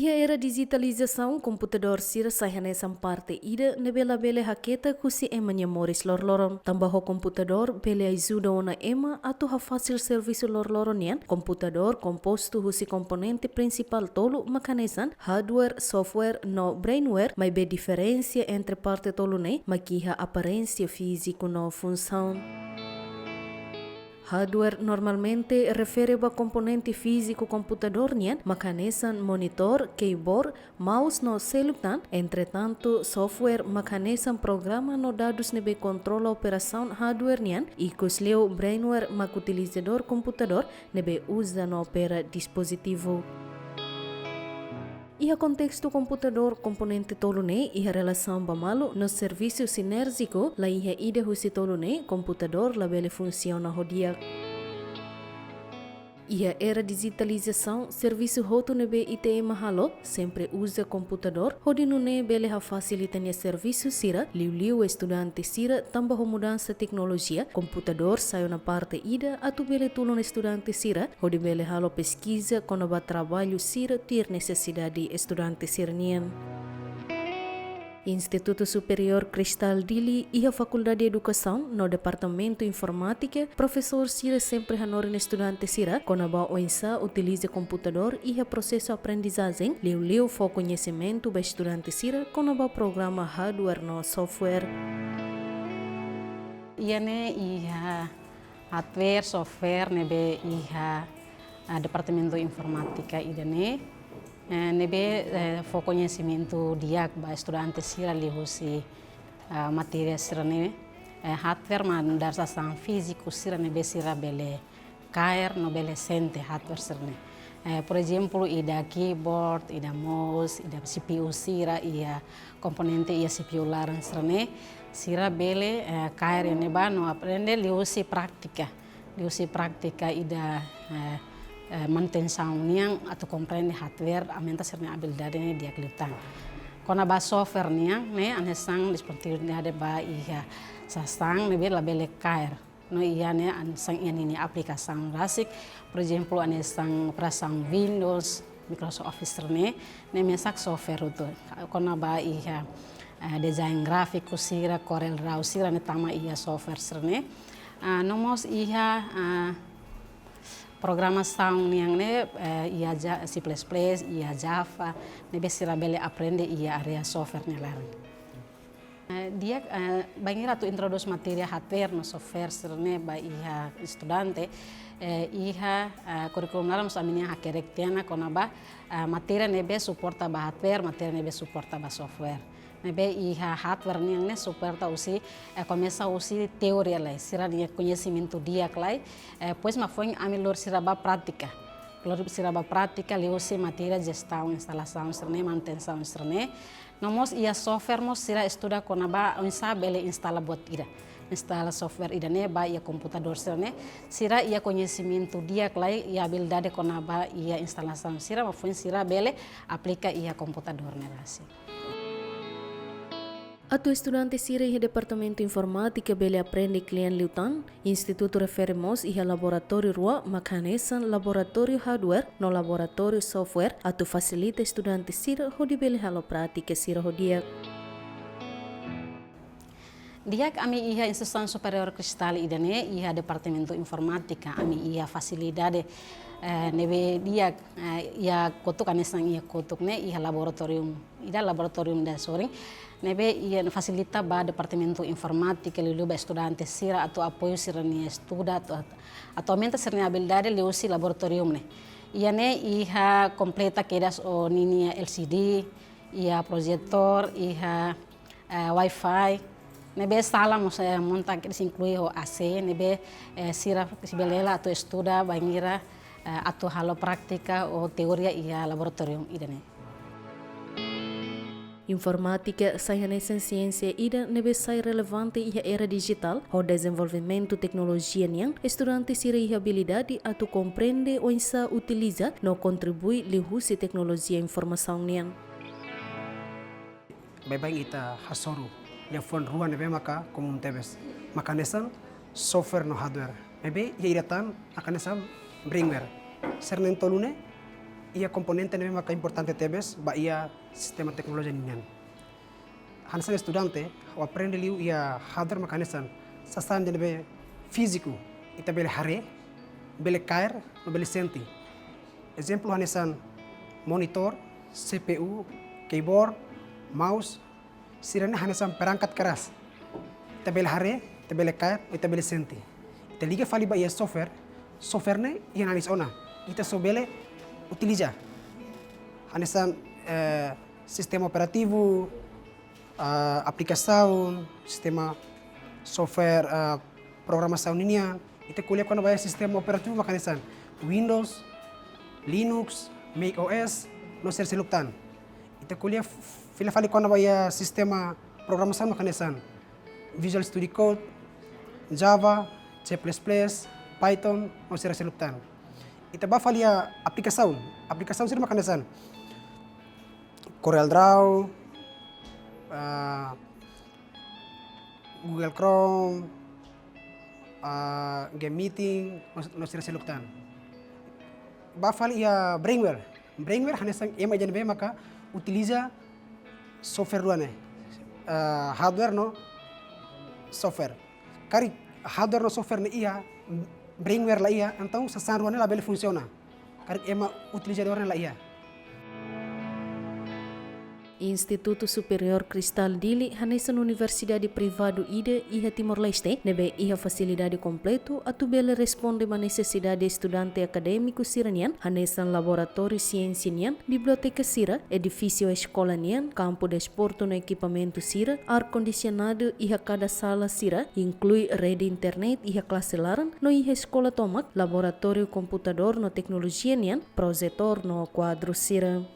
Ia era digitalização, computador sira sahanesan parte ida nebela bele haketa kusi ema nyamoris lorloron. Tambah computador bele ajuda ona ema atu ha fácil serviço lorloron yan. Computador composto husi componente principal tolu makanesan, hardware, software no brainware, mas be diferença entre parte tolu nei, makiha aparência físico no função. Hardware normalmente refere a componente físico computador nian, makanesan monitor, keyboard, mouse no celular. Entretanto, software makanesan programa no dados nebe controla operação hardware nian, e kusleu brainware mak utilizador computador nebe usa no opera dispositivo. Ia contexto computador componente tolune ia relação bamalu no serviço sinérgico la ia ide husi tolune computador la bele funciona hodia. Ia era digitalização, serviço hotu nebe ITE mahalo, sempre usa computador, hodi nune bele ha facilitanya serviço sira, liu estudante sira, tambah mudança tecnologia, computador saiu na parte ida, atu bele tulun estudante sira, hodi bele halo pesquisa, kono ba trabalho sira, tir necessidade estudante sira nian. Instituto Superior Cristal Dili e a Faculdade de Educação no Departamento Informática, professor Sira sempre hanorin estudante Sira, konaba oinsa utiliza computador e a processo aprendizagem, liu fo conhecimento ba estudante Sira, konaba programa hardware no software. Iane iha hardware, software nebe iha Departamento Informatika idane. Nebe fo conhecimento dia ba estudante sira lihusi matéria sira ne hardware man dar sasang físico sira nebe sira bele cair no bele sente hardware sira ne. Por exemplo, ida keyboard, ida mouse, ida CPU sira ia componente ia CPU larang sira ne sira bele cair ne ba no aprende lihusi prática ida manutenção niang atau komprehende hardware amenta serna habilidade ne dia klitan. Kona ba software niang ne anesang seperti ada ba iha sasang ne bela bele kair. No iya ne ansang ini aplikasi rasik, por exemplo anesang prasang Windows, Microsoft Office ne mesak software itu. Kona ba iha desain grafik sira Corel Draw sira ne tama iya software sirne. Nomos iha programação yang ne ia C++, ia Java, ne besira bele aprende ia area software ne larang. Dia bangira tu introdus materia hardware no software serne ba ia estudante iha curriculum dalam saminya hakerektiana konaba materia nebe suporta ba hardware, materia nebe suporta ba software. Nebe iha hardware yang ne suporta usi começa usi teoria lai sira dia conhecimento dia klai pois ma foi amilor sira ba prática. Lor sira ba prática leu se matéria gestão, instalação serne manutenção serne. Nomos ia software mos sira estuda konaba unsa bele instala buat ida. Instala software ida ne ba ia computador serne sira ia conhecimento dia klai ia habilidade konaba ia instalação sira ma foi sira bele aplica ia computador ne rasi. Atu estudante sira iha Departamento Informática bele aprende klien liutan, Instituto referemos iha laboratório rua makanesan laboratório hardware no laboratório software atu facilita estudante sira hodi bele halo prática sira hodia. Dia kami iha Instituto Superior Cristal idane iha Departamento Informatika ami iha facilidade nebe dia ia kotuk anesang ia kotuk ne iha laboratorium da soring nebe ia facilita ba Departamento Informatika lilu ba estudante sira atau apoio sira ni estuda atau aumenta sira ni habilidade leusi laboratorium ne ia ne iha completa kedas o nini LCD ia projetor iha wifi nebe sala saya monta que inclui o AC nebe sira sibelela atau estuda bangira atau halo praktika o teoria ia laboratorium idane. Informática sahanesan ciência ida nebe sai relevante iha era digital ho desenvolvimento tecnologia niang estudante sira iha habilidade atu compreende o insa utiliza no contribui lihusi teknologia informação niang. Bebang ita hasoru ya fon ruan nebe maka komum tebes makanesan software no hardware nebe ya iratan akanesan brainware sernen tolune ia componente nebe maka importante tebes ba ia sistema teknologi nian. Hansan estudante o aprende liu ia hardware makanesan sasan nebe físico ita bele hare, bele cair, no bele senti. Exemplo hanesan monitor, CPU, keyboard, mouse, sirene hanesan perangkat keras. Ita bele hare, ita bele cair, ita bele senti. Ita liga fali ba ia software ne ia analis ona. Ita so bele utiliza. Hanesan sistema operativo, aplicação, sistema software programação ninia. Ita kuliah quando vai sistema operativo makanesan Windows, Linux, Mac OS, no ser seluktan. Ita kuliah fila fali quando vai sistema programação makanesan Visual Studio Code, Java, C++, Python, no ser seluktan. Ita ba fali aplicação sir makanesan Corel Draw, Google Chrome, game meeting, no sira seluktan. Ba fali brainware hanesan ema janbe maka utiliza software duane. Hardware no software. Kari hardware no software ne ia brainware la ia, então sasan ruane la bele funciona. Kari ema utilizador la ia. Instituto Superior Cristal Dili hanesan Universidade Privado IDE iha Timor-Leste nebe iha fasilidade completo atu bele responde ma necessidade estudante acadêmico siranian hanesan laboratório ciência nian, biblioteca sira, edifício escola nian, campo de esporto no equipamento sira, ar-condicionado iha cada sala sira, inclui rede internet iha classe laran, no iha escola tomak, laboratório computador no tecnologia nian, projetor no quadro sira.